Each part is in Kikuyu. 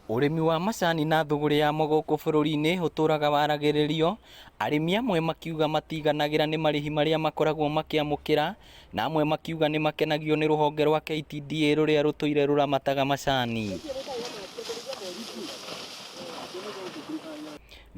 Ũrĩmi wa macani na thũgũrĩ yamo gũkũ bũrũri-inĩ ũtũraga waragĩrĩrio, arĩmi amwe makiuga matiganagĩra nĩ marĩhi marĩa makoragwo makĩamũkĩra, na amwe makiuga nĩ makenagio nĩ rũhonge rwa KTDA rũrĩa rũtũire rũramataga macani.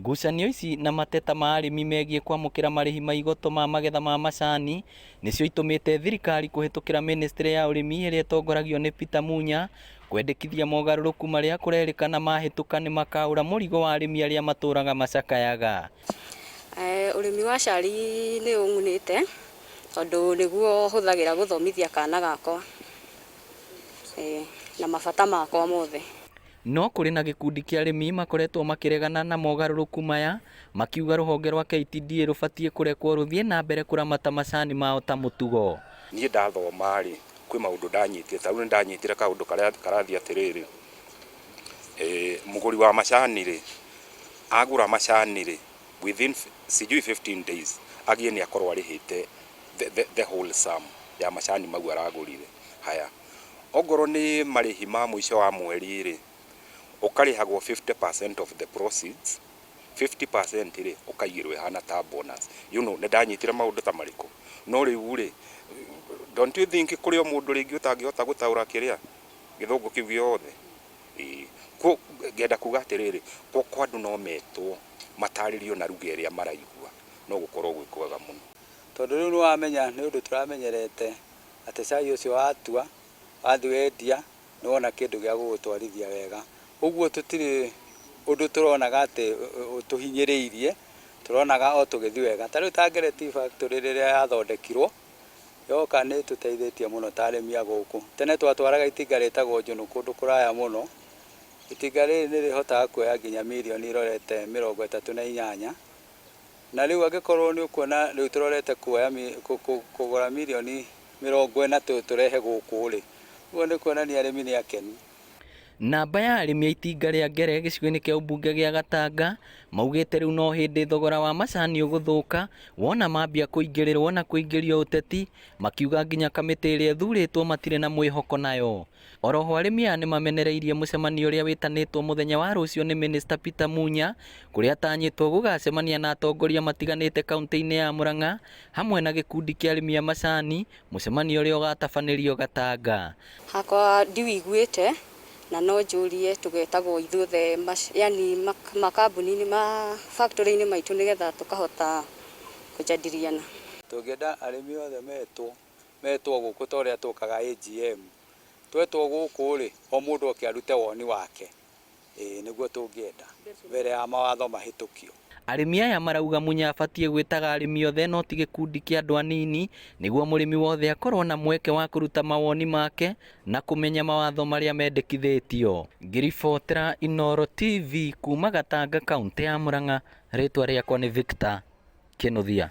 Ngucanio ici na mateta ma arĩmi megiĩ kwamũkĩra marĩhi ma igoto ma magetha ma macani nĩcio itũmĩte thirikari kũhetũkĩra ministry ya ũrĩmi ĩrĩa ĩtongoragio nĩ Peter Munya kwendekithia mogarũrũku marĩa kũrerĩkana mahĩtũka nĩ makaũra mũrigo wa arĩmi arĩa matũraga macakayaga. Ũrĩmi wa cari nĩ ũngunĩte tondũ nĩguo hũthagĩra gũthomithia kana gakwa na mabata makwa mothe. No kũrĩ na gĩkundi kĩa arĩmi makoretwo makĩregana na mogarũrũku maya, makiuga rũhonge rwa KTDA rũbatiĩ kũrekwo rũthiĩ na mbere kũramata macani mao ta mũtugo. Niĩ ndathoma rĩ, kwĩ maũndũ ndanyitire, ta rĩu ndanyitire kaũndũ karĩa karathiĩ atĩrĩrĩ, mũgũri wa macani rĩ, agũra macani rĩ, within sijui 15 days agie nĩ akorwo arĩhĩte the whole sum ya macani mau aragũrire. Haya, ongorwo nĩ marĩhi ma mũico wa mweri rĩ, ũkarĩhagwo 50% of the proceeds, 50% rĩ ũkaigĩrwo ihana ta bonus. You know, nĩ ndanyitire maũndũ ta marĩkũ. No rĩu rĩ, don't you think kũrĩ o mũndũ rĩngĩ ũtangĩhota gũtaũra kĩrĩa gĩthũngũ kĩu gĩothe? Ngenda kuga atĩrĩrĩ, kwa andũ no metwo matarĩrio na lugha ĩrĩa maraigua, no gũkorwo gwĩ kwega mũno. Tondũ rĩu nĩwamenya nĩ ũndũ tũramenyerete atĩ cai ũcio watua, wathi wendia, nĩwona kĩndũ gĩa gũgũtwarithia wega. Ũguo tũtirĩ ũndũ tũronaga atĩ tũhinyĩrĩirie, tũronaga o tũgĩthiĩ wega. Ta rĩu ta Ngereti factory rĩrĩa yathondekirwo, yoka nĩ tũteithĩtie mũno ta arĩmi a gũkũ. Tene twatwaraga itinga rĩtagwo Njũnũ kũndũ kũraya mũno. Itinga rĩrĩ nĩrĩhotaga kuoya nginya mirioni irorete 38. Na rĩu angĩkorwo nĩ ũkuona rĩu tũrorete kuoya kũgũra mirioni 40 tũrehe gũkũ rĩ, ũguo nĩ kuonania arĩmi nĩ akenu. Namba ya arĩmi a itinga rĩa Ngere gĩcigo-inĩ kĩa ũmbunge gĩa Gatanga maugĩte rĩu no hĩndĩ thogora wa macani ũgũthũka wona mambia kũingĩrĩrwo na kũingĩrio ũteti, makiuga nginya kamĩtĩ ĩrĩa ĩthurĩtwo matirĩ na mwĩhoko nayo. Oroho arĩmi aya nĩmamenereirie mũcemanio ũrĩa wĩtanĩtwo mũthenya wa rũciũ nĩ Minister Peter Munya, kũrĩa atanyĩtwo gũgacemania na atongoria matiganĩte kaunti-inĩ ya Murang'a hamwe na gĩkundi kĩa arĩmi a macani, mũcemanio ũrĩa ũgatabanĩrio Gatanga. Hakwa ndiwĩiguĩte na no njũrie tũgetagwo ithuothe, yani makambuni-inĩ ma factory-inĩ maitũ nĩgetha tũkahota kũjadiliana. Tũngĩenda arĩmi othe metwo gũkũ ta ũrĩa tũkaga AGM, twetwo gũkũ rĩ, o mũndũ oke arute woni wake, nĩguo tũngĩenda mbere ya mawatho mahĩtũkio. Arĩmi aya marauga Munya abatiĩ gwĩtaga arĩmi othe no ti gĩkundi kĩa andũ anini, nĩguo mũrĩmi wothe akorwo na mweke wa kũruta mawoni make na kũmenya mawatho marĩa mendekithĩtio. Ngĩribotera Inooro TV kuma Gatanga, kaunti ya Murang'a, rĩtwa rĩakwa nĩ Victor Kĩnuthia.